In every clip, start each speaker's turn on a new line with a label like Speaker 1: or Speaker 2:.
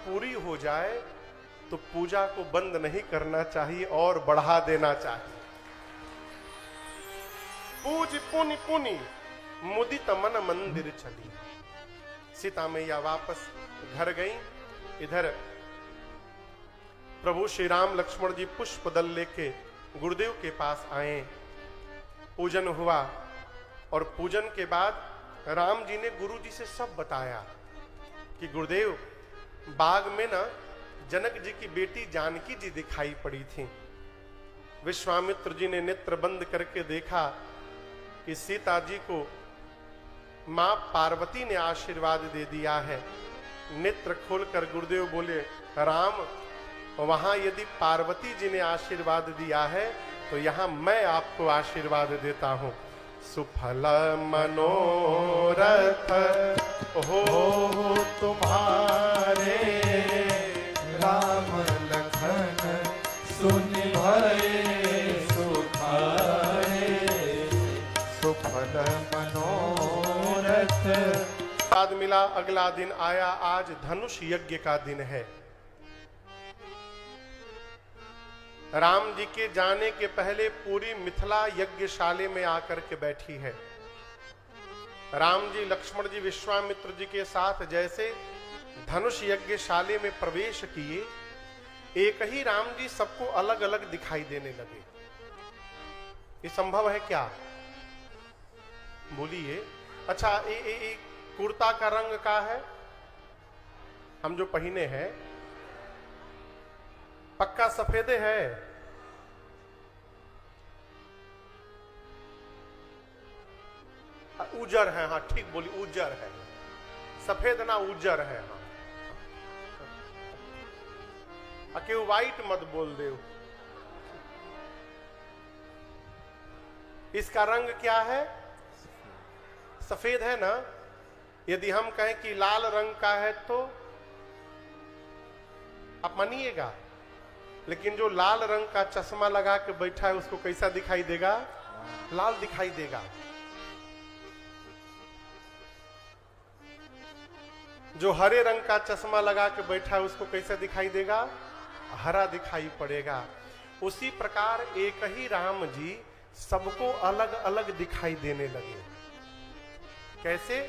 Speaker 1: पूरी हो जाए तो पूजा को बंद नहीं करना चाहिए और बढ़ा देना चाहिए। पूज पुनि पुनि मुदित मन मंदिर चली। सीता मैया वापस घर गई। इधर प्रभु श्री राम लक्ष्मण जी पुष्प दल लेके गुरुदेव के पास आए। पूजन हुआ और पूजन के बाद राम जी ने गुरु जी से सब बताया कि गुरुदेव, बाग में ना जनक जी की बेटी जानकी जी दिखाई पड़ी थी। विश्वामित्र जी ने नेत्र बंद करके देखा कि सीता जी को मां पार्वती ने आशीर्वाद दे दिया है। नेत्र खोलकर गुरुदेव बोले, राम, वहां यदि पार्वती जी ने आशीर्वाद दिया है तो यहां मैं आपको आशीर्वाद देता हूं। सुफल मनोरथ हो तुम्हारे,
Speaker 2: राम लखन सुन भये सुखाए। सुफल मनोरथ।
Speaker 1: बाद मिला, अगला दिन आया। आज धनुष यज्ञ का दिन है। राम जी के जाने के पहले पूरी मिथिला यज्ञशाले में आकर के बैठी है। राम जी, लक्ष्मण जी, विश्वामित्र जी के साथ जैसे धनुष यज्ञशाले में प्रवेश किए, एक ही राम जी सबको अलग अलग दिखाई देने लगे। ये संभव है क्या? बोलिए। अच्छा, ये कुर्ता का रंग का है, हम जो पहने हैं पक्का सफेदे है? उजर है। हाँ ठीक बोली, उजर है। सफेद ना, उजर है। हाँ, क्यों व्हाइट मत बोल दे। इसका रंग क्या है? सफेद है ना। यदि हम कहें कि लाल रंग का है तो आप मानिएगा, लेकिन जो लाल रंग का चश्मा लगा के बैठा है उसको कैसा दिखाई देगा? लाल दिखाई देगा। जो हरे रंग का चश्मा लगा के बैठा है उसको कैसा दिखाई देगा? हरा दिखाई पड़ेगा। उसी प्रकार एक ही राम जी सबको अलग अलग दिखाई देने लगे। कैसे?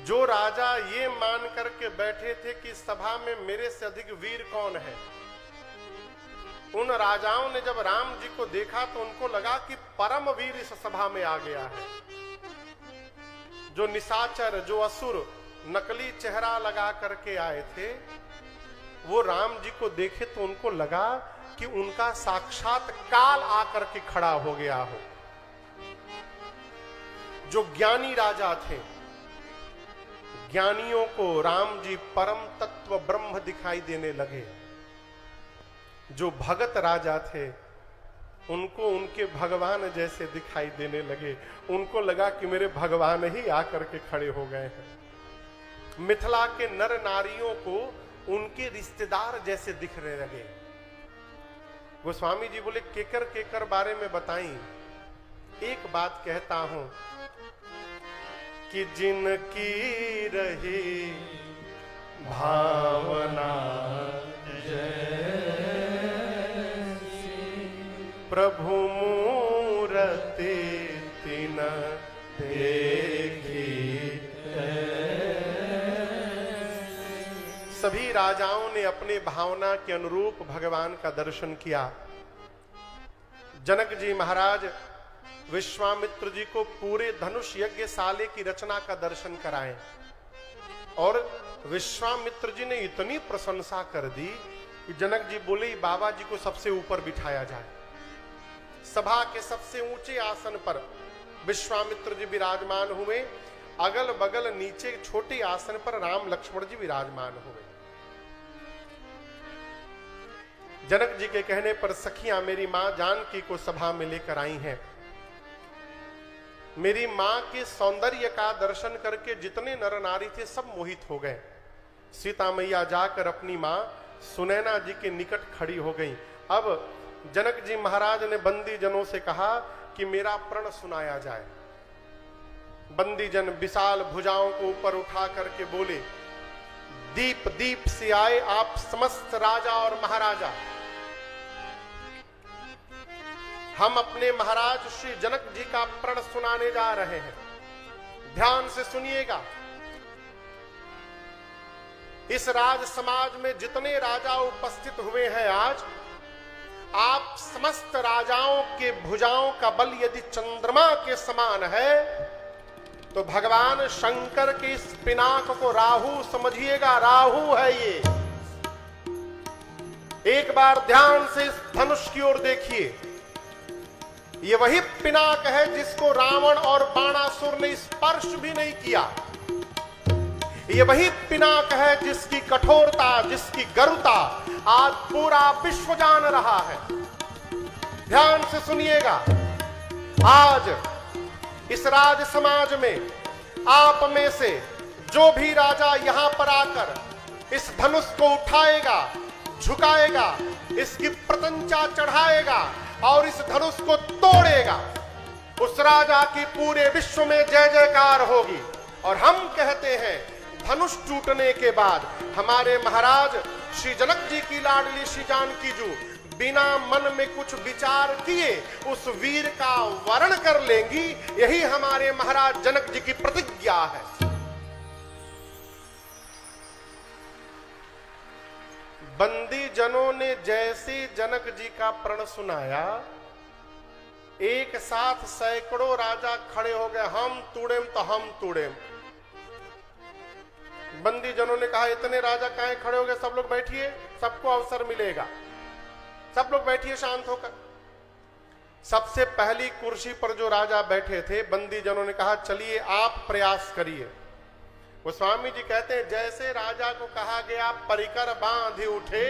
Speaker 1: जो राजा ये मान करके बैठे थे कि सभा में मेरे से अधिक वीर कौन है, उन राजाओं ने जब राम जी को देखा तो उनको लगा कि परम वीर इस सभा में आ गया है। जो निशाचर, जो असुर नकली चेहरा लगा करके आए थे, वो राम जी को देखे तो उनको लगा कि उनका साक्षात काल आकर के खड़ा हो गया हो। जो ज्ञानी राजा थे, ज्ञानियों को राम जी परम तत्व ब्रह्म दिखाई देने लगे। जो भगत राजा थे उनको उनके भगवान जैसे दिखाई देने लगे। उनको लगा कि मेरे भगवान ही आकर के खड़े हो गए हैं। मिथिला के नर नारियों को उनके रिश्तेदार जैसे दिखने लगे। गोस्वामी जी बोले, केकर केकर बारे में बताई। एक बात कहता हूं कि जिनकी रही भावना प्रभु मूरति तिन देखी। सभी राजाओं ने अपने भावना के अनुरूप भगवान का दर्शन किया। जनक जी महाराज विश्वामित्र जी को पूरे धनुष यज्ञशाले की रचना का दर्शन कराए और विश्वामित्र जी ने इतनी प्रशंसा कर दी कि जनक जी बोले, बाबा जी को सबसे ऊपर बिठाया जाए। सभा के सबसे ऊंचे आसन पर विश्वामित्र जी विराजमान हुए। अगल बगल नीचे छोटे आसन पर राम लक्ष्मण जी विराजमान हुए। जनक जी के कहने पर सखियां मेरी मां जानकी को सभा में लेकर आई हैं। मेरी मां के सौंदर्य का दर्शन करके जितने नर नारी थे सब मोहित हो गए। सीता मैया जाकर अपनी मां सुनैना जी के निकट खड़ी हो गई। अब जनक जी महाराज ने बंदी जनों से कहा कि मेरा प्रण सुनाया जाए। बंदी जन विशाल भुजाओं को ऊपर उठा करके बोले, दीप दीप से आए आप समस्त राजा और महाराजा। हम अपने महाराज श्री जनक जी का प्रण सुनाने जा रहे हैं, ध्यान से सुनिएगा। इस राज समाज में जितने राजा उपस्थित हुए हैं आज, आप समस्त राजाओं के भुजाओं का बल यदि चंद्रमा के समान है तो भगवान शंकर के इस पिनाक को राहु समझिएगा, राहु है ये। एक बार ध्यान से इस धनुष की ओर देखिए, ये वही पिनाक है जिसको रावण और बाणासुर ने स्पर्श भी नहीं किया। ये वही पिनाक है जिसकी कठोरता, जिसकी गरुता आज पूरा विश्व जान रहा है। ध्यान से सुनिएगा, आज इस राज समाज में आप में से जो भी राजा यहां पर आकर इस धनुष को उठाएगा, झुकाएगा, इसकी प्रतंचा चढ़ाएगा और इस धनुष को तोड़ेगा, उस राजा की पूरे विश्व में जय जयकार होगी। और हम कहते हैं धनुष टूटने के बाद हमारे महाराज श्री जनक जी की लाडली श्री जानकी जी बिना मन में कुछ विचार किए उस वीर का वर्ण कर लेंगी। यही हमारे महाराज जनक जी की प्रतिज्ञा है। बंदी जनों ने जैसे जनक जी का प्रण सुनाया, एक साथ सैकड़ों राजा खड़े हो गए, हम तूड़ेम तो हम तूड़ेम। बंदी जनों ने कहा इतने राजा काहे खड़े हो गए, सब लोग बैठिए, सबको अवसर मिलेगा, सब लोग बैठिए शांत होकर। सबसे पहली कुर्सी पर जो राजा बैठे थे, बंदी जनों ने कहा चलिए आप प्रयास करिए। वो स्वामी जी कहते हैं जैसे राजा को कहा गया परिकर बांधे उठे,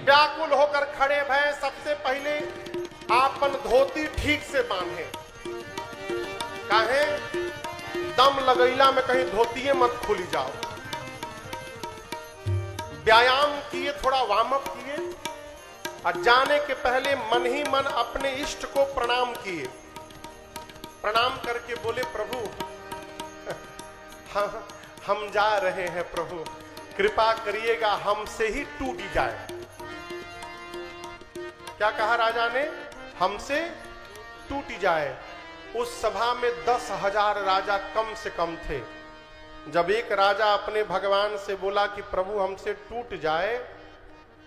Speaker 1: व्याकुल होकर खड़े भय, सबसे पहले आपन धोती ठीक से बांधे। काहे दम लगैला में कहीं धोतिए मत खुली जाओ। व्यायाम किए, थोड़ा वार्म अप किए और जाने के पहले मन ही मन अपने इष्ट को प्रणाम किए। प्रणाम करके बोले प्रभु हाँ, हम जा रहे हैं प्रभु, कृपा करिएगा हमसे ही टूट जाए। क्या कहा राजा ने? हमसे टूट जाए। उस सभा में 10,000 राजा कम से कम थे। जब एक राजा अपने भगवान से बोला कि प्रभु हमसे टूट जाए,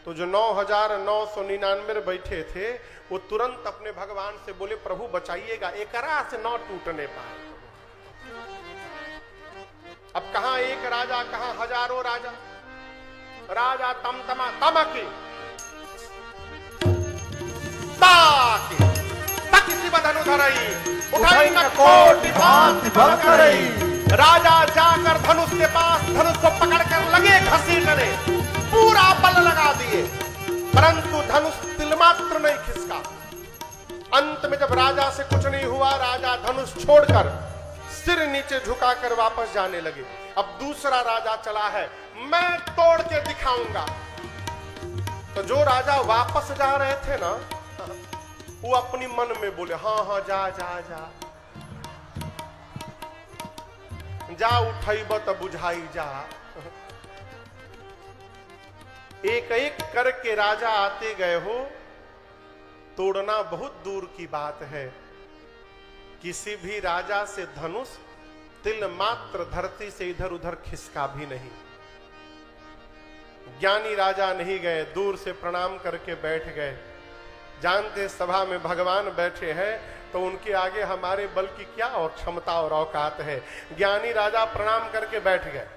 Speaker 1: तो जो 9,999 बैठे थे वो तुरंत अपने भगवान से बोले प्रभु बचाइएगा, एकरा से न टूटने पाए। अब कहां एक राजा, कहां हजारों राजा। राजा तमतमा तमके ताके तकिसी बधनु धरई उठाई न कोटि भांति भल करई। राजा जाकर धनुष के पास धनुष को पकड़कर लगे घसीटने, पूरा बल लगा दिए, परंतु धनुष तिलमात्र नहीं खिसका। अंत में जब राजा से कुछ नहीं हुआ, राजा धनुष छोड़कर सिर नीचे झुकाकर वापस जाने लगे। अब दूसरा राजा चला है, मैं तोड़ के दिखाऊंगा। तो जो राजा वापस जा रहे थे ना, वो अपनी मन में बोले हाँ हाँ जा जा जा जा, उठैब तो बुझाई जा। एक एक करके राजा आते गए हो। तोड़ना बहुत दूर की बात है, किसी भी राजा से धनुष तिल मात्र धरती से इधर उधर खिसका भी नहीं। ज्ञानी राजा नहीं गए, दूर से प्रणाम करके बैठ गए। जानते सभा में भगवान बैठे हैं तो उनके आगे हमारे बल की क्या और क्षमता और औकात है। ज्ञानी राजा प्रणाम करके बैठ गए।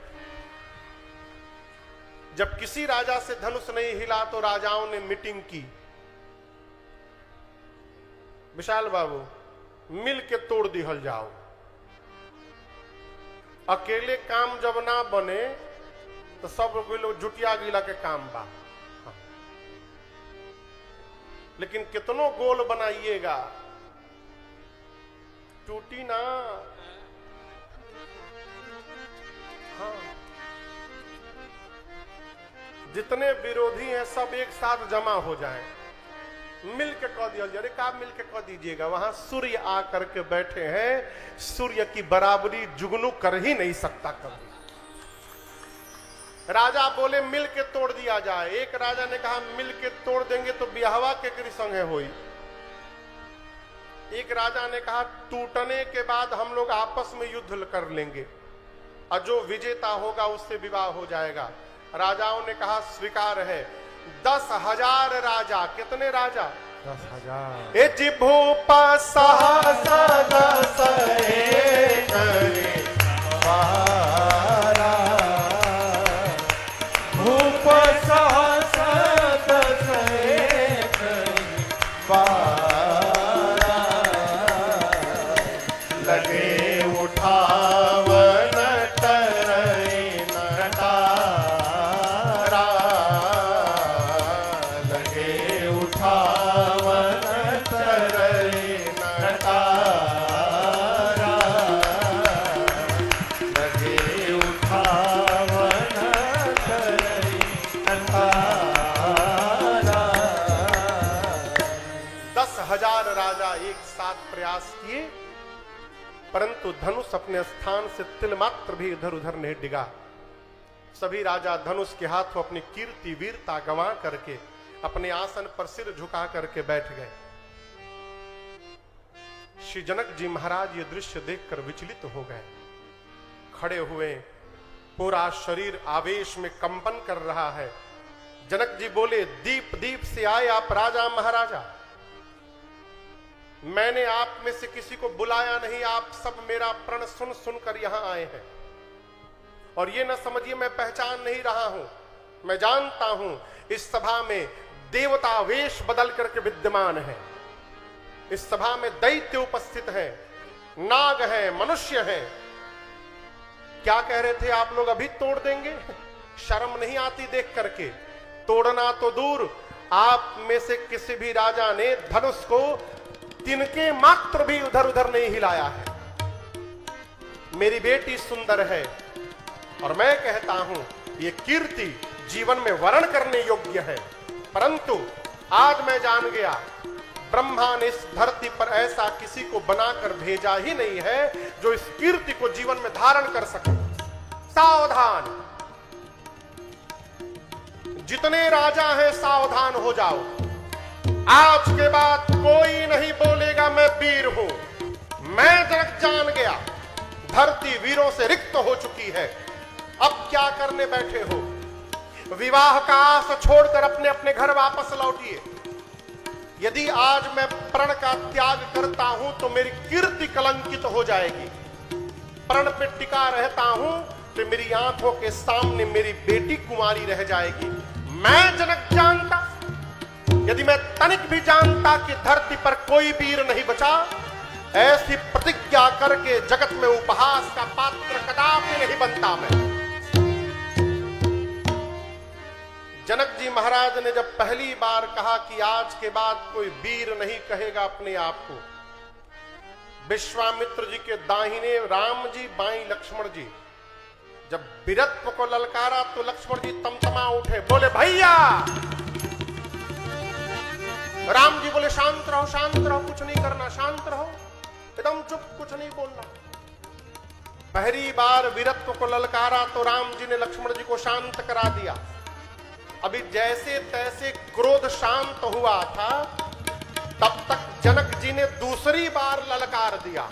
Speaker 1: जब किसी राजा से धनुष नहीं हिला तो राजाओं ने मीटिंग की, विशाल बाबू मिल के तोड़ दिहल जाओ। अकेले काम जब ना बने तो सब लोग जुटिया गिला के काम बा, लेकिन कितनों गोल बनाइएगा टूटी ना। हाँ, जितने विरोधी हैं सब एक साथ जमा हो जाएं, मिल के कह दिया जाए। का मिल के कह दीजिएगा, वहां सूर्य आकर के बैठे हैं, सूर्य की बराबरी जुगनू कर ही नहीं सकता कभी। राजा बोले मिल के तोड़ दिया जाए। एक राजा ने कहा मिल के तोड़ देंगे तो बियाहवा के संगे होई। एक राजा ने कहा टूटने के बाद हम लोग आपस में युद्ध कर लेंगे और जो विजेता होगा उससे विवाह हो जाएगा। राजाओं ने कहा स्वीकार है। 10,000 राजा, कितने राजा?
Speaker 2: 10,000।
Speaker 1: ए जिभूप सहस
Speaker 2: दस एक बारा, भूप सहस दस एक बारा, लगे उठावन तरई नटारा, लगे उठावन तरई नटारा, लगे उठावन तरई नटारा।
Speaker 1: 10,000 राजा एक साथ प्रयास किए, परंतु धनुष अपने स्थान से तिल मात्र भी इधर उधर नहीं डिगा। सभी राजा धनुष के हाथों अपनी कीर्ति वीरता गंवा करके अपने आसन पर सिर झुका करके बैठ गए। श्री जनक जी महाराज ये दृश्य देखकर विचलित हो गए, खड़े हुए, पूरा शरीर आवेश में कंपन कर रहा है। जनक जी बोले दीप दीप से आए आप राजा महाराजा, मैंने आप में से किसी को बुलाया नहीं, आप सब मेरा प्रण सुन सुनकर यहां आए हैं। और ये न समझिए मैं पहचान नहीं रहा हूं, मैं जानता हूं इस सभा में देवता वेश बदल करके विद्यमान है। इस सभा में दैत्य उपस्थित है, नाग है, मनुष्य है। क्या कह रहे थे आप लोग? अभी तोड़ देंगे? शर्म नहीं आती देख करके? तोड़ना तो दूर, आप में से किसी भी राजा ने धनुष को तिनके मात्र भी उधर उधर नहीं हिलाया है। मेरी बेटी सुंदर है और मैं कहता हूं ये कीर्ति जीवन में वर्ण करने योग्य है, परंतु आज मैं जान गया ब्रह्मा ने इस धरती पर ऐसा किसी को बनाकर भेजा ही नहीं है जो इस कीर्ति को जीवन में धारण कर सके। सावधान, जितने राजा हैं सावधान हो जाओ। आज के बाद कोई नहीं बोलेगा मैं वीर हूं। मैं जनक जान गया धरती वीरों से रिक्त हो चुकी है। अब क्या करने बैठे हो? विवाह का आस छोड़कर अपने अपने घर वापस लौटिए। यदि आज मैं प्रण का त्याग करता हूं तो मेरी कीर्ति कलंकित हो जाएगी। प्रण पे टिका रहता हूं तो मेरी आंखों के सामने मेरी बेटी कुंवारी रह जाएगी। मैं जनक जानता, यदि मैं तनिक भी जानता कि धरती पर कोई वीर नहीं बचा, ऐसी प्रतिज्ञा करके जगत में उपहास का पात्र कदापि नहीं बनता मैं। जनक जी महाराज ने जब पहली बार कहा कि आज के बाद कोई वीर नहीं कहेगा अपने आप को, विश्वामित्र जी के दाहिने राम जी, बाईं लक्ष्मण जी, जब वीरत्व को ललकारा तो लक्ष्मण जी तमतमा उठे, बोले भैया। राम जी बोले शांत रहो, शांत रहो, कुछ नहीं करना, शांत रहो, एकदम चुप, कुछ नहीं बोलना। पहली बार वीरत्व को ललकारा तो राम जी ने लक्ष्मण जी को शांत करा दिया। अभी जैसे तैसे क्रोध शांत हुआ था, तब तक जनक जी ने दूसरी बार ललकार दिया,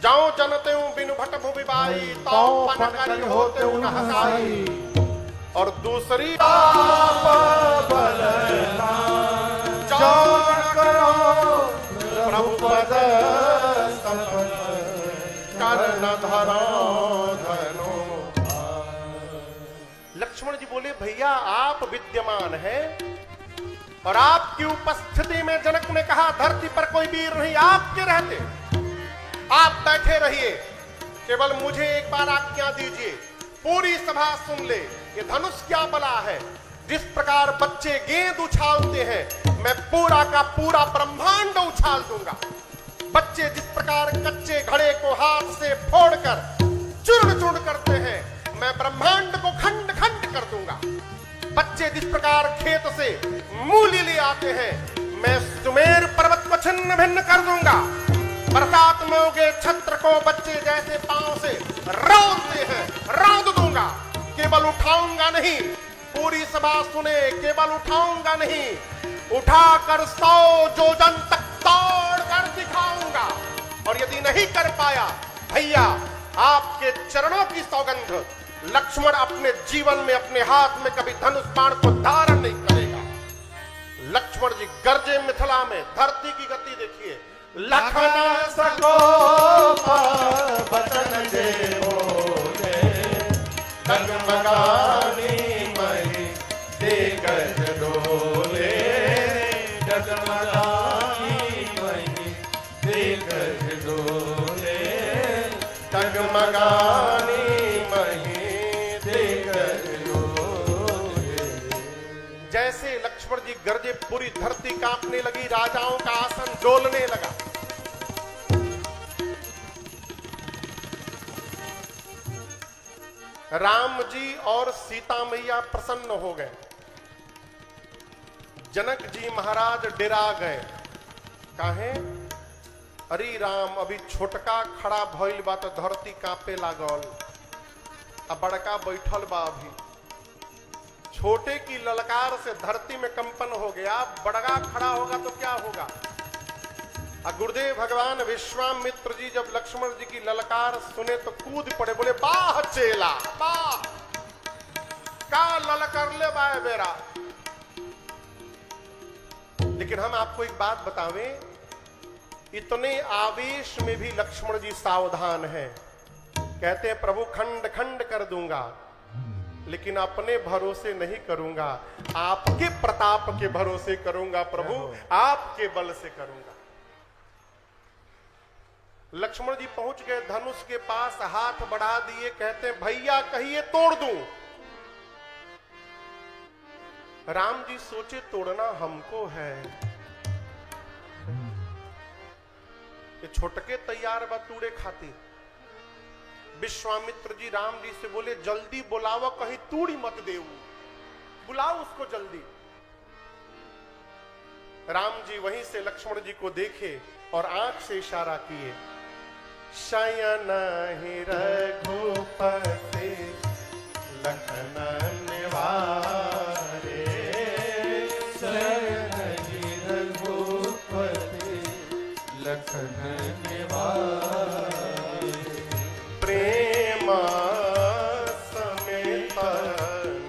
Speaker 1: जाओ जनते हूं बिनु भट भूमि बाई, ताऊ पनकरी होते हूं न हसाई। और दूसरी प्रभु पद कर्ण धरो धनो। लक्ष्मण जी बोले भैया आप विद्यमान हैं और आपकी उपस्थिति में जनक ने कहा धरती पर कोई वीर नहीं, आपके रहते आप बैठे रहिए, केवल मुझे एक बार आज्ञा दीजिए। पूरी सभा सुन ले, ये धनुष क्या बला है। जिस प्रकार बच्चे गेंद उछालते हैं, मैं पूरा का पूरा ब्रह्मांड उछाल दूंगा। बच्चे जिस प्रकार कच्चे घड़े को हाथ से फोड़कर चूर्ण चूर्ण करते हैं, मैं ब्रह्मांड को खंड खंड कर दूंगा। बच्चे जिस प्रकार खेत से मूली ले आते हैं, मैं सुमेर पर्वत को छिन्न भिन्न कर दूंगा। बरसात में उगे छत्र को बच्चे जैसे पांव से रौंदते हैं, रौंद दूंगा। केवल उठाऊंगा नहीं, पूरी सभा सुने, केवल उठाऊंगा नहीं, उठाकर 100 योजन तक दौड़ कर दिखाऊंगा। और यदि नहीं कर पाया भैया, आपके चरणों की सौगंध, लक्ष्मण अपने जीवन में अपने हाथ में कभी धनुष बाण को धारण नहीं करेगा। लक्ष्मण जी गरजे मिथिला में, धरती की गति देखिए।
Speaker 2: लखन सको बचन जे बोले, डगमगानी मही दिग्गज डोले, डगमगानी मही दिग्गज डोले, डगमगानी मही दिग्गज डोले।
Speaker 1: जैसे लक्ष्मण जी गरजे, पूरी धरती कांपने लगी, राजाओं का आसन डोलने लगा। राम जी और सीता मैया प्रसन्न हो गए। जनक जी महाराज डरा गए। काहे? अरे राम, अभी छोटका खड़ा भइल बा तो धरती कांपे लागल, अब बड़का बैठल बा, अभी छोटे की ललकार से धरती में कंपन हो गया, बड़का खड़ा होगा तो क्या होगा। गुरुदेव भगवान विश्वामित्र जी जब लक्ष्मण जी की ललकार सुने तो कूद पड़े, बोले बाह चेला बाह, का ललकर ले बाए बेरा। लेकिन हम आपको एक बात बतावें, इतने आवेश में भी लक्ष्मण जी सावधान हैं। कहते हैं प्रभु खंड खंड कर दूंगा, लेकिन अपने भरोसे नहीं करूंगा, आपके प्रताप के भरोसे करूंगा प्रभु, आपके बल से करूंगा। लक्ष्मण जी पहुंच गए धनुष के पास, हाथ बढ़ा दिए, कहते हैं भैया कहिए तोड़ दूं। राम जी सोचे तोड़ना हमको है, ये छोटके तैयार बा तूड़े खातिर। विश्वामित्र जी राम जी से बोले जल्दी बुलाओ, कहीं तूड़ी मत देऊ, बुलाओ उसको जल्दी। राम जी वहीं से लक्ष्मण जी को देखे और आंख से इशारा किए, शयन ही रघुपति लखन निवारे,
Speaker 2: शयन ही रघुपति लखन निवारे,
Speaker 1: प्रेम समेत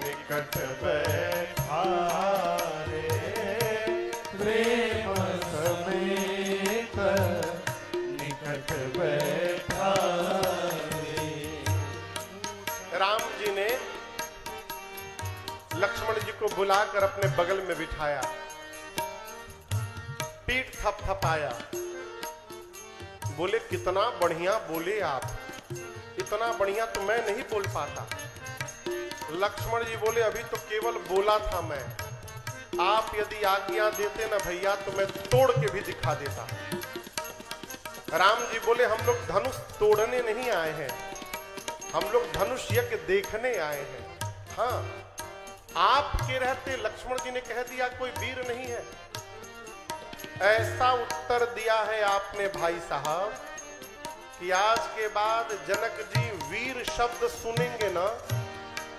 Speaker 1: निकट बैठारे,
Speaker 2: प्रेम समेत निकट बैठारे।
Speaker 1: राम जी ने लक्ष्मण जी को बुलाकर अपने बगल में बिठाया, पीठ थपथपाया, बोले कितना बढ़िया बोले आप, इतना बढ़िया तो मैं नहीं बोल पाता। लक्ष्मण जी बोले अभी तो केवल बोला था मैं, आप यदि आज्ञा देते ना भैया तो मैं तोड़ के भी दिखा देता। राम जी बोले हम लोग धनुष तोड़ने नहीं आए हैं, हम लोग धनुष यज्ञ देखने आए हैं। हाँ, आपके रहते लक्ष्मण जी ने कह दिया कोई वीर नहीं है। ऐसा उत्तर दिया है आपने भाई साहब कि आज के बाद जनक जी वीर शब्द सुनेंगे ना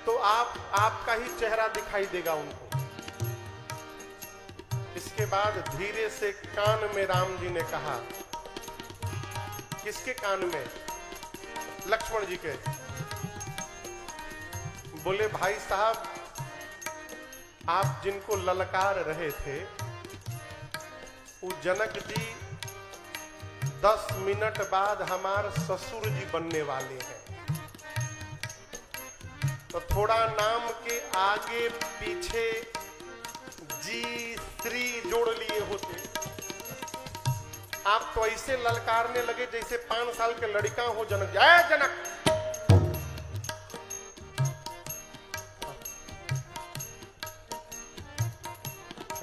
Speaker 1: तो आपका ही चेहरा दिखाई देगा उनको। इसके बाद धीरे से कान में राम जी ने कहा, किसके कान में? लक्ष्मण जी के। बोले भाई साहब, आप जिनको ललकार रहे थे वो जनक जी 10 मिनट बाद हमारे ससुर जी बनने वाले हैं, तो थोड़ा नाम के आगे पीछे जी श्री जोड़ लिए होते। आप तो ऐसे ललकारने लगे जैसे 5 साल के लड़का हो। जनक, जय जनक।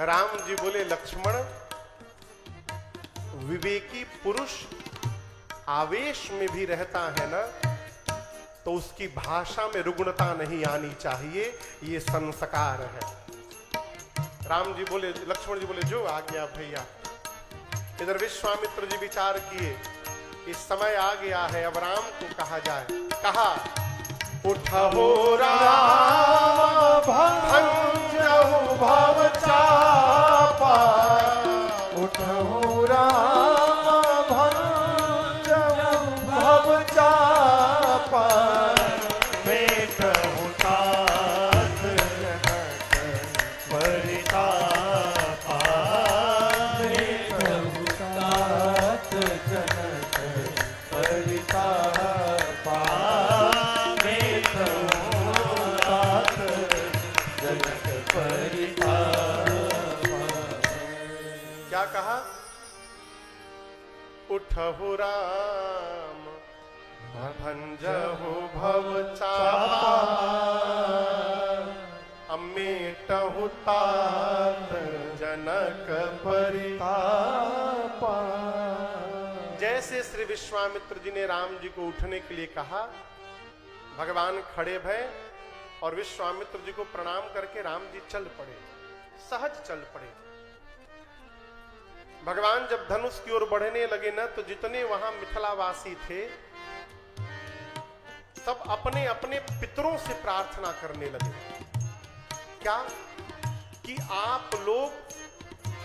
Speaker 1: राम जी बोले लक्ष्मण, विवेकी पुरुष आवेश में भी रहता है ना तो उसकी भाषा में रुग्णता नहीं आनी चाहिए, ये संस्कार है। राम जी बोले, लक्ष्मण जी बोले जो आ गया भैया। इधर विश्वामित्र जी विचार किए, इस समय आ गया है, अब राम को कहा जाए। कहा उठहु राम भंजहु भव चापा,
Speaker 2: उठहु राम भंजहु भव चापा,
Speaker 1: मेटहु तात जनक परितापा,
Speaker 2: मेटहु तात जनक परितापा, मेटहु तात जनक परितापा।
Speaker 1: क्या कहा? उठहु राम भंजहु भव चापा, अमेटहु तात जनक परितापा। जैसे श्री विश्वामित्र जी ने राम जी को उठने के लिए कहा, भगवान खड़े भय और विश्वामित्र जी को प्रणाम करके राम जी चल पड़े, सहज चल पड़े। भगवान जब धनुष की ओर बढ़ने लगे न, तो जितने वहां मिथिलावासी थे सब अपने अपने पितरों से प्रार्थना करने लगे। क्या? कि आप लोग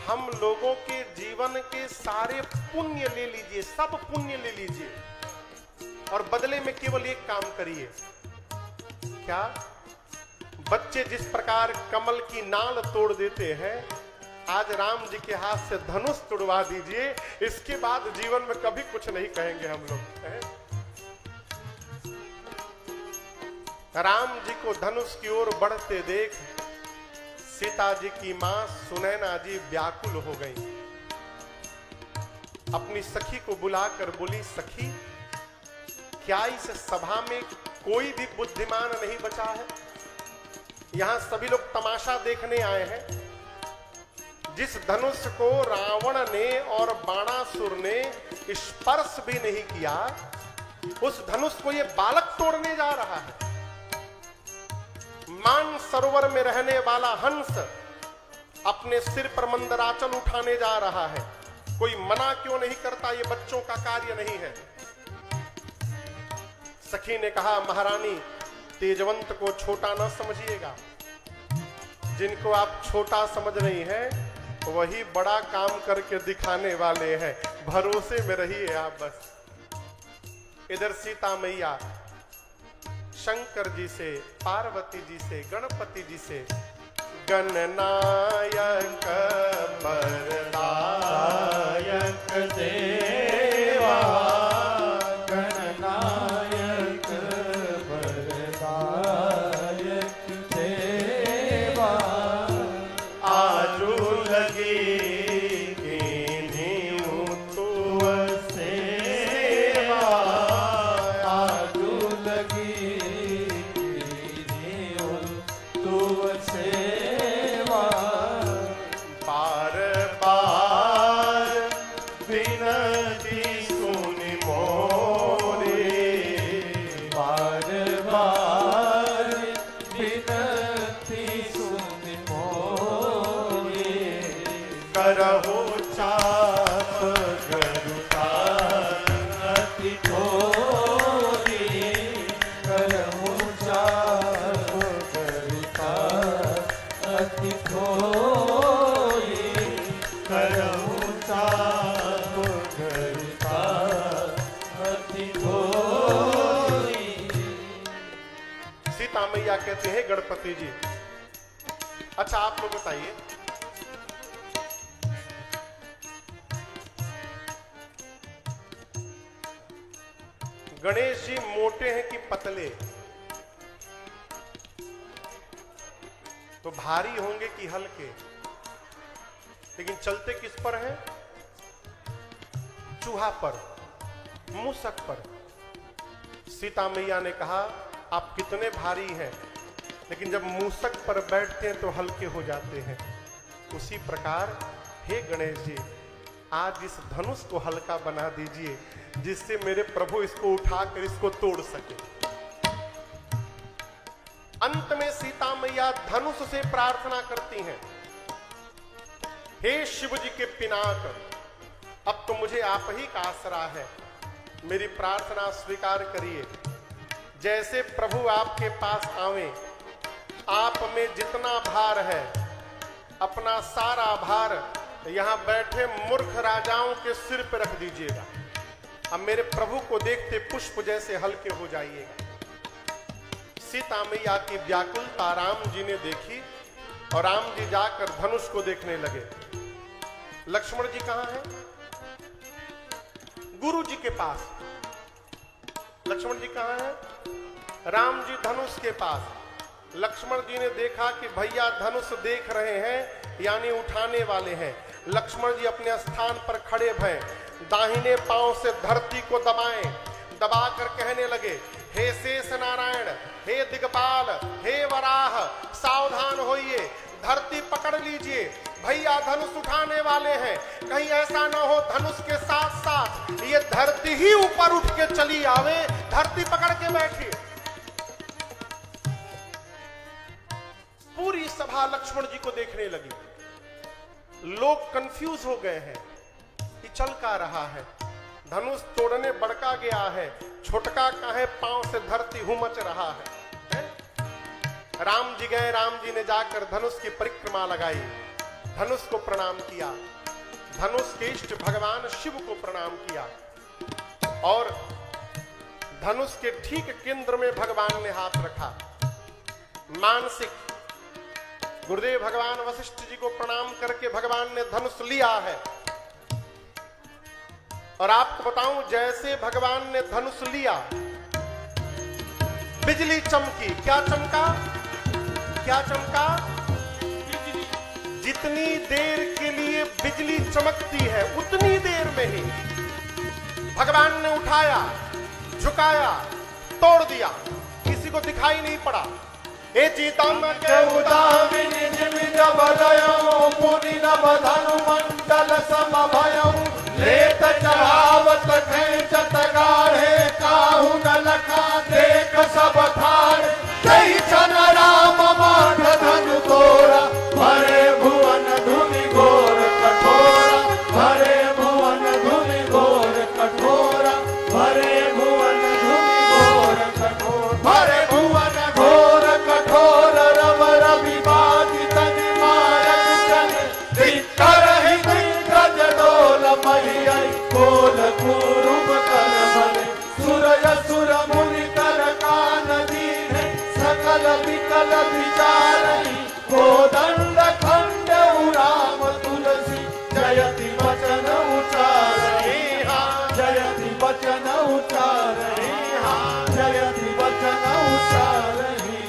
Speaker 1: हम लोगों के जीवन के सारे पुण्य ले लीजिए, सब पुण्य ले लीजिए और बदले में केवल एक काम करिए। क्या? बच्चे जिस प्रकार कमल की नाल तोड़ देते हैं, आज राम जी के हाथ से धनुष तोड़वा दीजिए, इसके बाद जीवन में कभी कुछ नहीं कहेंगे हम लोग। राम जी को धनुष की ओर बढ़ते देख सीता जी की मां सुनैना जी व्याकुल हो गई। अपनी सखी को बुलाकर बोली, सखी क्या इस सभा में कोई भी बुद्धिमान नहीं बचा है? यहां सभी लोग तमाशा देखने आए हैं। जिस धनुष को रावण ने और बाणासुर ने स्पर्श भी नहीं किया, उस धनुष को ये बालक तोड़ने जा रहा है। मान सरोवर में रहने वाला हंस अपने सिर पर मंदराचल उठाने जा रहा है, कोई मना क्यों नहीं करता? ये बच्चों का कार्य नहीं है। सखी ने कहा, महारानी तेजवंत को छोटा न समझिएगा। जिनको आप छोटा समझ रही हैं वही बड़ा काम करके दिखाने वाले हैं, भरोसे में रहिए आप बस। इधर सीता मैया शंकर जी से, पार्वती जी से, गणपति जी से गणनायक वरदायक
Speaker 2: देवा, गणनायक वरदायक देवा,
Speaker 1: आजू लगी कीन्हीं तुव सेवा,
Speaker 2: आजू लगी तुव सेवा,
Speaker 1: बार बार विनती सुनि मोरे,
Speaker 2: बार बार विनती सुनि मोरे,
Speaker 1: करहु चाप गरुता
Speaker 2: अति थोरी, करहु चाप गरुता अति थोरी, करहु चाप गरुता अति थोरी।
Speaker 1: सीता मैया कहते हैं, गणपति जी अच्छा आप लोग बताइए, गणेश जी मोटे हैं कि पतले? तो भारी होंगे कि हल्के? लेकिन चलते किस पर हैं? चूहा पर, मूसक पर। सीता मैया ने कहा, आप कितने भारी हैं, लेकिन जब मूसक पर बैठते हैं तो हल्के हो जाते हैं। उसी प्रकार हे गणेश जी, आज इस धनुष को हल्का बना दीजिए, जिससे मेरे प्रभु इसको उठाकर इसको तोड़ सके। अंत में सीता मैया धनुष से प्रार्थना करती हैं, हे शिव जी के पिनाक, अब तो मुझे आप ही का आसरा है, मेरी प्रार्थना स्वीकार करिए। जैसे प्रभु आपके पास आवे, आप में जितना भार है अपना सारा भार यहां बैठे मूर्ख राजाओं के सिर पर रख दीजिएगा। अब मेरे प्रभु को देखते पुष्प जैसे हल्के हो जाइएगा। सीता मैया की व्याकुलता राम जी ने देखी और राम जी जाकर धनुष को देखने लगे। लक्ष्मण जी कहां हैं? गुरु जी के पास। लक्ष्मण जी कहां हैं? राम जी धनुष के पास। लक्ष्मण जी ने देखा कि भैया धनुष देख रहे हैं यानी उठाने वाले हैं। लक्ष्मण जी अपने स्थान पर खड़े भय, दाहिने पांव से धरती को दबाएं, दबाकर कहने लगे, हे शेष नारायण, हे दिगपाल, हे वराह, सावधान होइए, धरती पकड़ लीजिए, भैया धनुष उठाने वाले हैं। कहीं ऐसा ना हो धनुष के साथ साथ ये धरती ही ऊपर उठ के चली आवे, धरती पकड़ के बैठी। पूरी सभा लक्ष्मण जी को देखने लगी। लोग कंफ्यूज हो गए हैं कि चल का रहा है, धनुष तोड़ने बड़का गया है, छोटका काहे पांव से धरती हुमच रहा है? राम जी गए, राम जी ने जाकर धनुष की परिक्रमा लगाई, धनुष को प्रणाम किया, धनुष के इष्ट भगवान शिव को प्रणाम किया और धनुष के ठीक केंद्र में भगवान ने हाथ रखा। मानसिक गुरुदेव भगवान वशिष्ठ जी को प्रणाम करके भगवान ने धनुष लिया है। और आपको बताऊं, जैसे भगवान ने धनुष लिया बिजली चमकी। क्या चमका? क्या चमका? जितनी देर के लिए बिजली चमकती है उतनी देर में ही भगवान ने उठाया, झुकाया, तोड़ दिया, किसी को दिखाई नहीं पड़ा। ए जीतम के
Speaker 2: उदाविन जिमिद बलयं पुनि नभ धनु मंडल समभयं लेत चढ़ावत खेचत गाढ़े काहु न लखा देख सब ठाड़ जय छन राम माठ धनु तोरा भरे भुवन धुनि घोर कठोरा भरे भुवन धुनि घोर कठोरा भरे भुवन धुनि घोर कठोर भरे भुवन घोर कठोर रव रवि बाजी तनि मारक जन दिक्कर ही दिग्गज डोल महियाई कोल कुरुम कर बने सुरय सुर मुनि कर कान दीने सकल विकल विचारहि कोदंड खंड राम तुलसी जयति वचन उचारहि जयति वचन उचारहि जयति वचन उचारहि।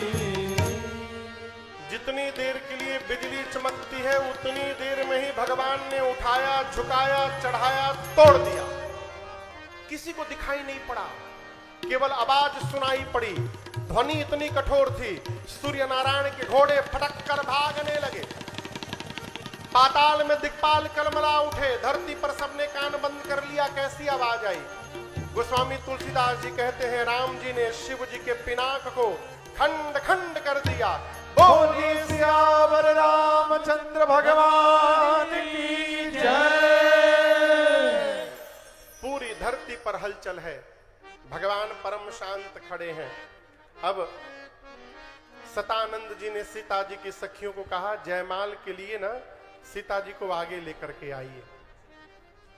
Speaker 1: जितनी देर के लिए बिजली चमकती है उतनी देर में ही भगवान ने उठाया, झुकाया, चढ़ाया, तोड़ दिया। किसी को दिखाई नहीं पड़ा, केवल आवाज सुनाई पड़ी। ध्वनि इतनी कठोर थी, सूर्य नारायण के घोड़े फटक कर भागने लगे। पाताल में दिक्पाल कलमला उठे, धरती पर सबने कान बंद कर लिया। कैसी आवाज आई? गोस्वामी तुलसीदास जी कहते हैं, राम जी ने शिव जी के पिनाक को खंड खंड कर दिया।
Speaker 2: बोलिए सियावर रामचंद्र भगवान की जय।
Speaker 1: पूरी धरती पर हलचल है, भगवान परम शांत खड़े हैं। अब सतानंद जी ने सीता जी की सखियों को कहा, जयमाल के लिए ना सीता जी को आगे लेकर के आइए।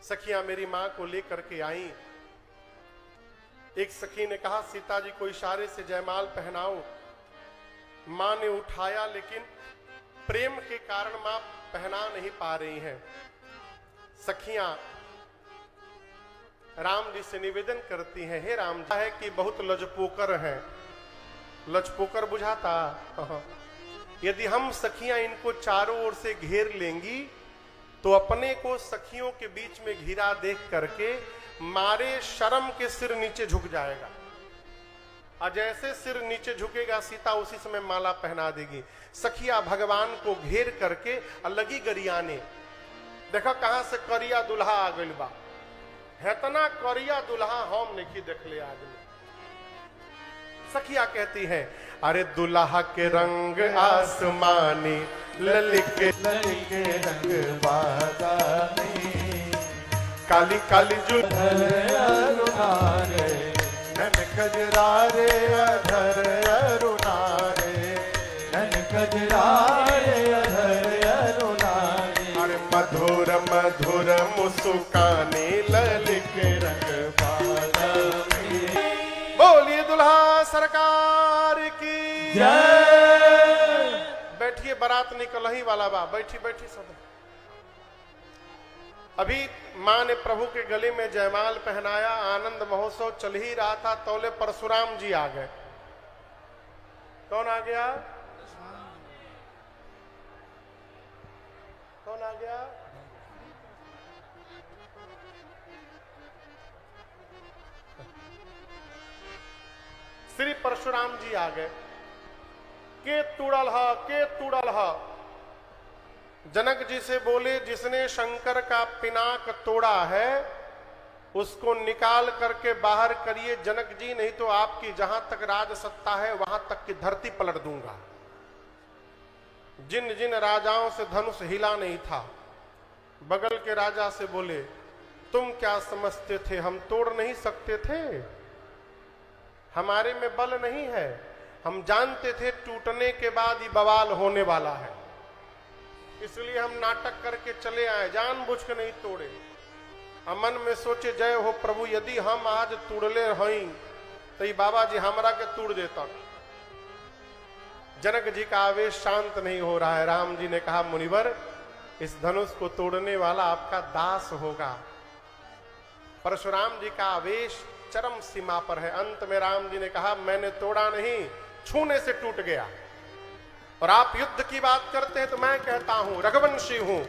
Speaker 1: सखियां मेरी मां को लेकर के आई। एक सखी ने कहा, सीता जी को इशारे से जयमाल पहनाओ। मां ने उठाया, लेकिन प्रेम के कारण मां पहना नहीं पा रही हैं। सखियां राम जी से निवेदन करती हैं, हे राम जी है कि बहुत लजपोकर हैं। लजपोकर बुझाता? यदि हम सखियां इनको चारों ओर से घेर लेंगी तो अपने को सखियों के बीच में घिरा देख करके मारे शर्म के सिर नीचे झुक जाएगा। और जैसे सिर नीचे झुकेगा, सीता उसी समय माला पहना देगी। सखिया भगवान को घेर करके अलगी गरियाने। देखो कहां से करिया दुल्हा आ गइल बा। हेतना करिया दुल्हा हम नहीं देख ले आदमी। सखिया कहती हैं, अरे दुल्हा के रंग आसमानी ललिके
Speaker 2: रंग बादामी
Speaker 1: काली काली जो
Speaker 2: अनुहारे नन कजरारे अधर अरुणारे, नन कजरारे अधर अरुणारे।
Speaker 1: अरे मधुर मधुर मुस्काने ललित रंग बालमी। बोलिए दुल्हा सरकार की
Speaker 2: जय।
Speaker 1: बैठिए, बारात निकल ही वाला बा। बैठी बैठी सब। अभी मां ने प्रभु के गले में जयमाल पहनाया, आनंद महोत्सव चल ही रहा था, तौले परशुराम जी आ गए। कौन आ गया? कौन आ गया? श्री परशुराम जी आ गए। के तुड़ल हा, के तुड़ल हा। जनक जी से बोले, जिसने शंकर का पिनाक तोड़ा है उसको निकाल करके बाहर करिए जनक जी, नहीं तो आपकी जहां तक राज सत्ता है वहां तक की धरती पलट दूंगा। जिन जिन राजाओं से धनुष हिला नहीं था, बगल के राजा से बोले, तुम क्या समझते थे हम तोड़ नहीं सकते थे? हमारे में बल नहीं है। हम जानते थे टूटने के बाद ही बवाल होने वाला है, इसलिए हम नाटक करके चले आए, जानबूझ के नहीं तोड़े। मन में सोचे, जय हो प्रभु, यदि हम आज तोड़ले हई तो बाबा जी हमरा के तोड़ देता। जनक जी का आवेश शांत नहीं हो रहा है। राम जी ने कहा, मुनिवर, इस धनुष को तोड़ने वाला आपका दास होगा। परशुराम जी का आवेश चरम सीमा पर है। अंत में राम जी ने कहा, मैंने तोड़ा नहीं, छूने से टूट गया। और आप युद्ध की बात करते हैं तो मैं कहता हूं, रघुवंशी हूं,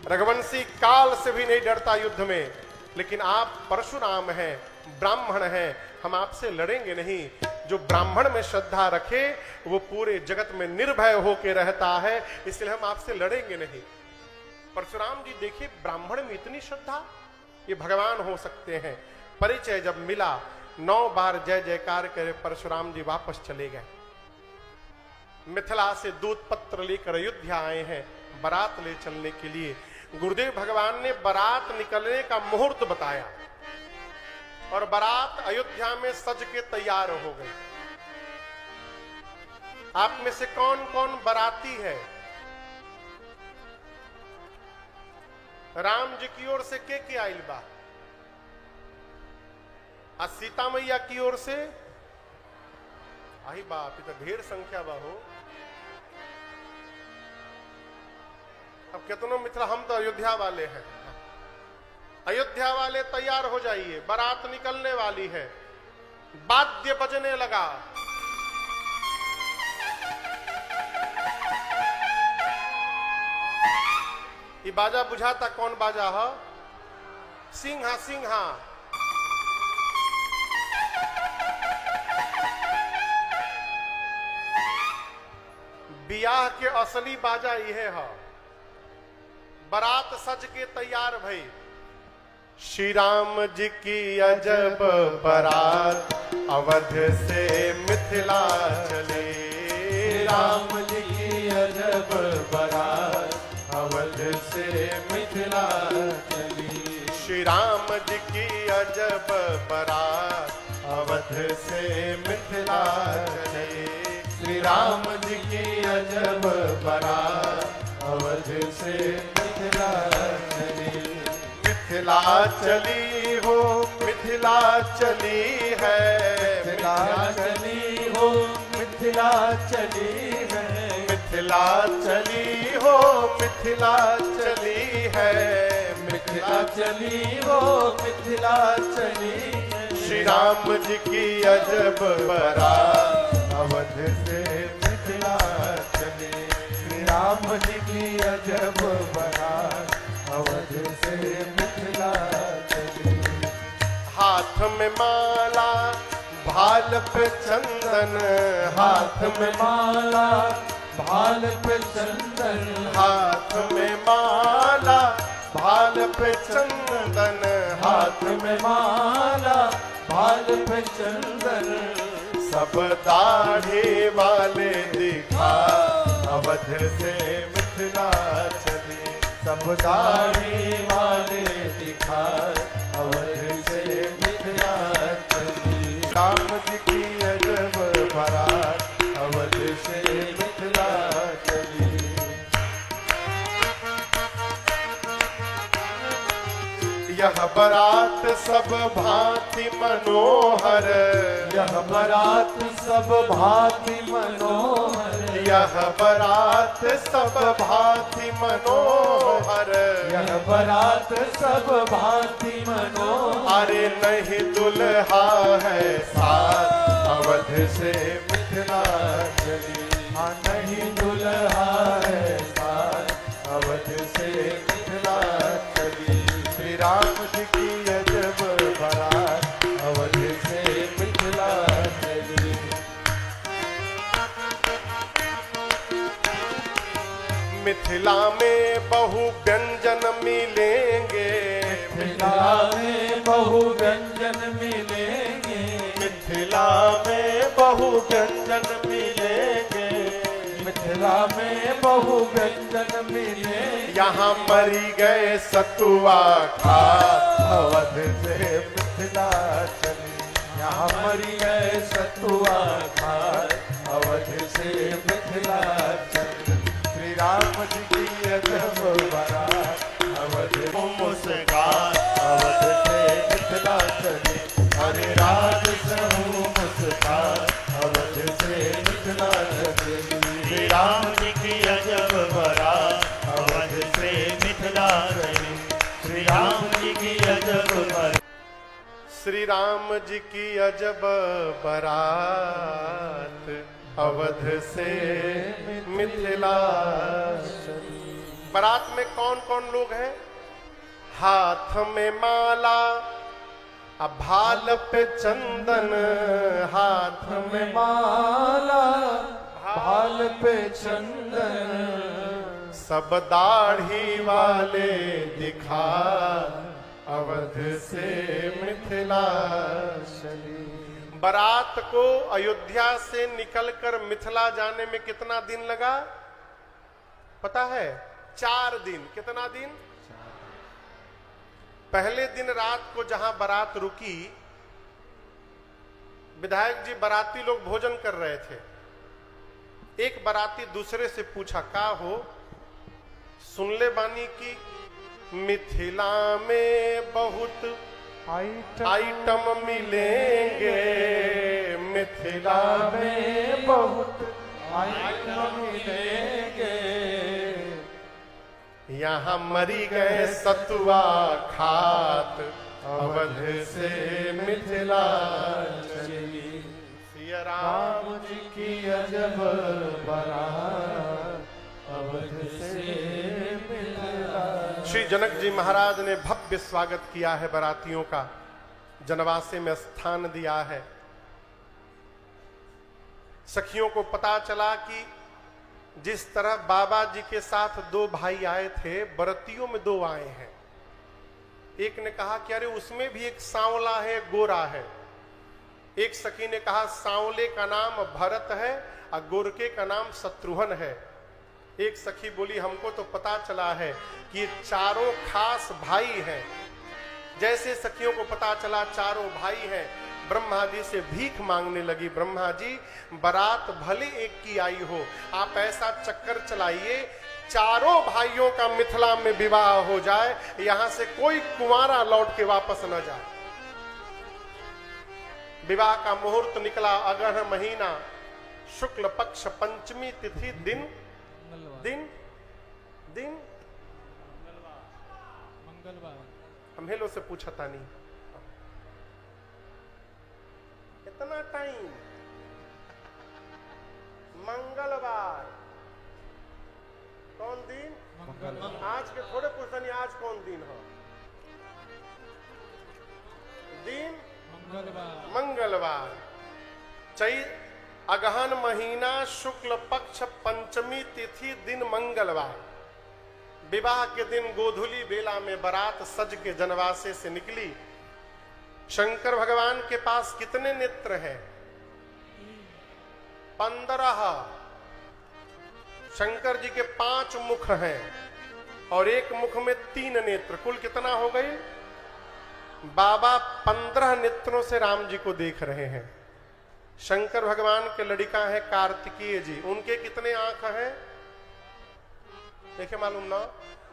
Speaker 1: रघुवंशी काल से भी नहीं डरता युद्ध में, लेकिन आप परशुराम हैं, ब्राह्मण हैं, हम आपसे लड़ेंगे नहीं। जो ब्राह्मण में श्रद्धा रखे वो पूरे जगत में निर्भय होकर रहता है, इसलिए हम आपसे लड़ेंगे नहीं। परशुराम जी देखिए, ब्राह्मण में इतनी श्रद्धा, ये भगवान हो सकते हैं। परिचय जब मिला, 9 बार जय जयकार करे परशुराम जी वापस चले गए। मिथिला से दूत पत्र लेकर अयोध्या आए हैं बारात ले चलने के लिए। गुरुदेव भगवान ने बारात निकलने का मुहूर्त बताया और बारात अयोध्या में सज के तैयार हो गई। आप में से कौन कौन बाराती है? राम जी की ओर से के आइल बा? आ सीता मैया की ओर से? आई बाप, ये तो ढेर संख्या बा हो। अब कितनों मित्र, हम तो अयोध्या वाले हैं। अयोध्या वाले तैयार हो जाइए, बारात निकलने वाली है। वाद्य बजने लगा। ये बाजा बुझाता कौन बाजा है? सिंहा सिंहा। बियाह के असली बाजा यह है। बारात सज के तैयार भई। श्री राम जी की अजब बारात अवध से मिथिला चले।
Speaker 2: राम जी की अजब बारात अवध से मिथिला चली।
Speaker 1: श्री राम जी की अजब बारात अवध से मिथिला चले।
Speaker 2: श्री राम जी की अजब बारात अवध से मिथिला चली।
Speaker 1: मिथिला चली हो, मिथिला चली है,
Speaker 2: मिथिला चली हो, मिथिला चली है।
Speaker 1: मिथिला चली हो, मिथिला चली है,
Speaker 2: मिथिला चली हो, मिथिला चली है।
Speaker 1: श्री राम जी की अजब बारात
Speaker 2: अवध से मिथिला चली। श्री राम जी की अजब बारात अवध से मिथिला चली।
Speaker 1: हाथ में माला भाल पे चंदन,
Speaker 2: हाथ में माला भाल पे चंदन।
Speaker 1: हाथ में माला भाल पे चंदन,
Speaker 2: हाथ में माला भाल पे चंदन।
Speaker 1: सब दाढ़ी वाले दिखा अवध से मिथिला चली।
Speaker 2: सब दाढ़ी वाले दिखा अवध से मिथिला चली। राम जी की अजब बारात अवध से मिथिला चली।
Speaker 1: यह बारात सब भांति मनोहर,
Speaker 2: यह बारात सब भांति मनोहर,
Speaker 1: यह बारात सब भांति मनोहर,
Speaker 2: यह बारात सब भांति मनोहर।
Speaker 1: अरे नहीं दुल्हा है साथ
Speaker 2: अवध से मिथिला चली। हाँ नहीं दुल्हा है साथ अवध से मिथिला चली। श्री राम जी की अजब बारात अवध से मिथिला चली।
Speaker 1: मिथिला में बहु व्यंजन मिलेंगे,
Speaker 2: मिथिला में बहु व्यंजन मिलेंगे,
Speaker 1: मिथिला में बहु व्यंजन मिलेंगे,
Speaker 2: मिथिला में बहु व्यंजन मिलेंगे।
Speaker 1: यहाँ मरी गए सतुआ खा
Speaker 2: अवध से मिथिला चली। यहाँ मरी गए सतुआ खार अवध से मिथिला चली। श्री राम जी की अजब बारात अवध
Speaker 1: मुस्कान
Speaker 2: अवध से मिथिला चली। अरे राज सहु मुस्कान अवध से मिथिला चली।
Speaker 3: श्री राम जी की अजब बारात अवध से मिथिला चली। श्री राम जी की अजब बारात।
Speaker 1: श्री राम जी की अजब बारात अवध से मिथिला। बारात में कौन कौन लोग हैं? हाथ में माला, भाल पे चंदन, हाथ में
Speaker 2: माला भाल पे चंदन,
Speaker 1: सब दाढ़ी वाले दिखा अवध से मिथिला चली। बारात को अयोध्या से निकलकर मिथिला जाने में कितना दिन लगा पता है? 4 दिन। कितना दिन? पहले दिन रात को जहां बारात रुकी, विधायक जी बाराती लोग भोजन कर रहे थे। एक बाराती दूसरे से पूछा, का हो? सुन ले बानी की मिथिला में बहुत आइटम मिलेंगे, मिथिला
Speaker 2: में बहुत आइटम मिलेंगे।
Speaker 1: यहाँ मरी गए सतुआ खात अवध से मिथिला चली। सिया राम
Speaker 2: राम जी की अजब बारात अवध से मिथिला।
Speaker 1: श्री जनक जी महाराज ने भव्य स्वागत किया है बारातियों का, जनवासे में स्थान दिया है। सखियों को पता चला कि जिस तरह बाबा जी के साथ 2 भाई आए थे, बरतियों में 2 आए हैं। एक ने कहा कि अरे उसमें भी एक सांवला है, गोरा है। एक सखी ने कहा सांवले का नाम भरत है और गोरके का नाम शत्रुघ्न है। एक सखी बोली हमको तो पता चला है कि ये चारों खास भाई हैं। जैसे सखियों को पता चला चारों भाई हैं, ब्रह्मा जी से भीख मांगने लगी। ब्रह्मा जी, बारात भले एक की आई हो, आप ऐसा चक्कर चलाइए चारों भाइयों का मिथिला में विवाह हो जाए, यहां से कोई कुंवारा लौट के वापस न जाए। विवाह का मुहूर्त निकला अगहन महीना, शुक्ल पक्ष पंचमी तिथि, दिन हम हेलो से पूछा था नहीं इतना टाइम। मंगलवार। कौन दिन? आज के थोड़े पूछता नहीं, आज कौन दिन हो? दिन मंगलवार। चैत अगहन महीना, शुक्ल पक्ष पंचमी तिथि, दिन मंगलवार। विवाह के दिन गोधूली बेला में बारात सज के जनवासे से निकली। शंकर भगवान के पास कितने नेत्र हैं? 15। शंकर जी के 5 मुख हैं और एक मुख में 3 नेत्र, कुल कितना हो गई? बाबा 15 नेत्रों से राम जी को देख रहे हैं। शंकर भगवान के लड़का है कार्तिकेय जी, उनके कितने आंख हैं देखे मालूम ना?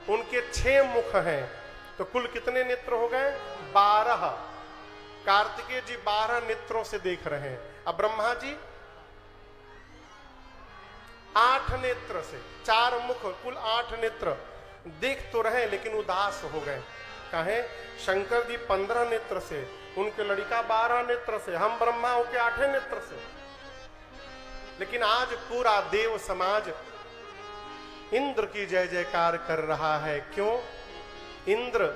Speaker 1: उनके 6 मुख हैं, तो कुल कितने नेत्र हो गए? 12। कार्तिकेय जी 12 नेत्रों से देख रहे हैं। अब ब्रह्मा जी 8 नेत्र से, 4 मुख, कुल 8 नेत्र देख तो रहे लेकिन उदास हो गए। कहे शंकर जी 15 नेत्र से, उनके लड़का 12 नेत्र से, हम ब्रह्मा हो के 8 नेत्र से। लेकिन आज पूरा देव समाज इंद्र की जय जयकार कर रहा है। क्यों? इंद्र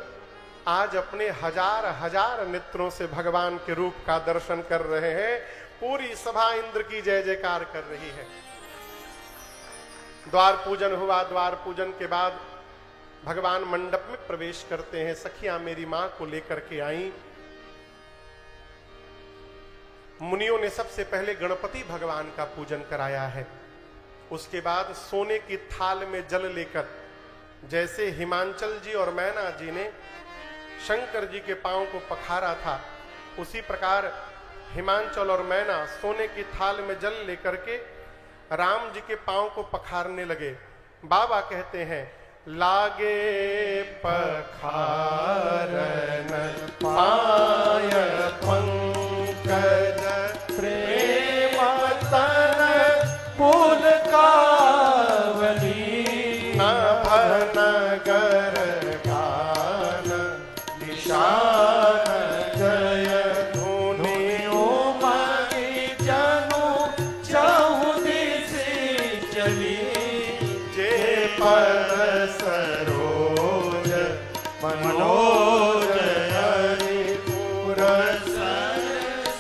Speaker 1: आज अपने हजार हजार नेत्रों से भगवान के रूप का दर्शन कर रहे हैं। पूरी सभा इंद्र की जय जयकार कर रही है। द्वार पूजन हुआ। द्वार पूजन के बाद भगवान मंडप में प्रवेश करते हैं। सखियां मेरी मां को लेकर के आई। मुनियों ने सबसे पहले गणपति भगवान का पूजन कराया है। उसके बाद सोने की थाल में जल लेकर, जैसे हिमांचल जी और मैना जी ने शंकर जी के पांव को पखारा था, उसी प्रकार हिमांचल और मैना सोने की थाल में जल लेकर के राम जी के पांव को पखारने लगे। बाबा कहते हैं लागे पखारन पाय पंकज प्रेम तन पुल कावली नभनगर गान निशान जय धुनि उमगी जनु चहुदिशि चली जे पर सरोज मनोज हरिपुर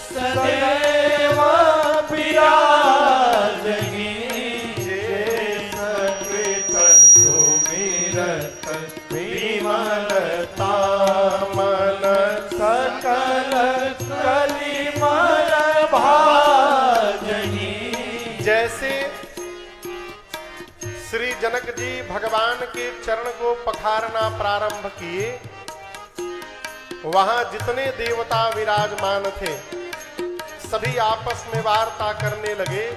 Speaker 1: सदैव विराजहि जे सकृत सुमिरत विमलता मन सकल कलिमल भाजहि। जैसे श्री जनक जी भगवान के चरण को पखारना प्रारंभ किए, वहां जितने देवता विराजमान थे सभी आपस में वार्ता करने लगे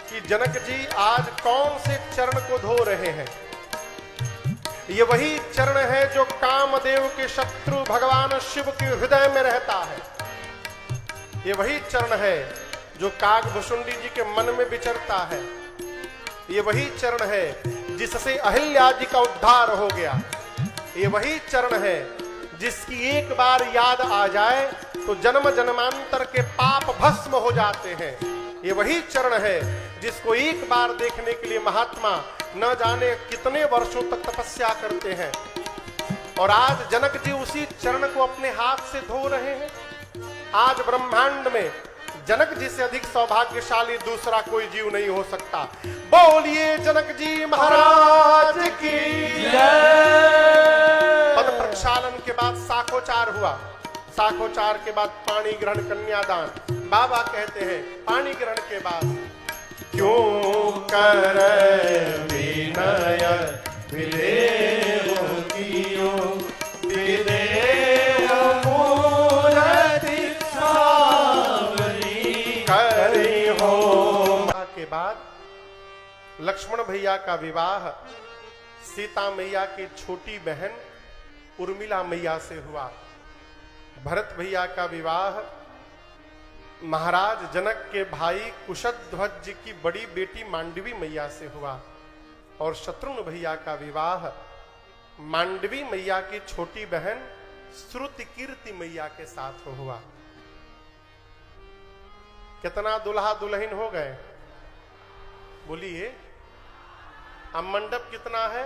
Speaker 1: कि जनक जी आज कौन से चरण को धो रहे हैं। ये वही चरण है जो कामदेव के शत्रु भगवान शिव के हृदय में रहता है। ये वही चरण है जो कागभुषुंडी जी के मन में विचरता है। ये वही चरण है जिससे अहिल्या जी का उद्धार हो गया। ये वही चरण है जिसकी एक बार याद आ जाए तो जन्म जन्मांतर के पाप भस्म हो जाते हैं। ये वही चरण है जिसको एक बार देखने के लिए महात्मा न जाने कितने वर्षों तक तपस्या करते हैं। और आज जनक जी उसी चरण को अपने हाथ से धो रहे हैं। आज ब्रह्मांड में जनक जी से अधिक सौभाग्यशाली दूसरा कोई जीव नहीं हो सकता। बोलिए जनक जी महाराज की जय। पद प्रक्षालन के बाद साखोचार हुआ। साखोचार के बाद पानी ग्रहण कन्यादान। बाबा कहते हैं पानी ग्रहण के बाद क्यों कर विनय विदेह कियो विदेह मूर्ति सावरी करी हो। के बाद लक्ष्मण भैया का विवाह सीता मैया की छोटी बहन उर्मिला मैया से हुआ। भरत भैया का विवाह महाराज जनक के भाई कुशध्वज जी की बड़ी बेटी मांडवी मैया से हुआ। और शत्रुघ्न भैया का विवाह मांडवी मैया की छोटी बहन श्रुति कीर्ति मैया के साथ हुआ। कितना दुल्हा दुल्हन हो गए बोलिए। अब मंडप कितना है?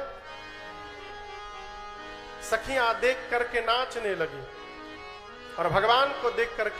Speaker 1: सखियां देख करके नाचने लगी और भगवान को देख करके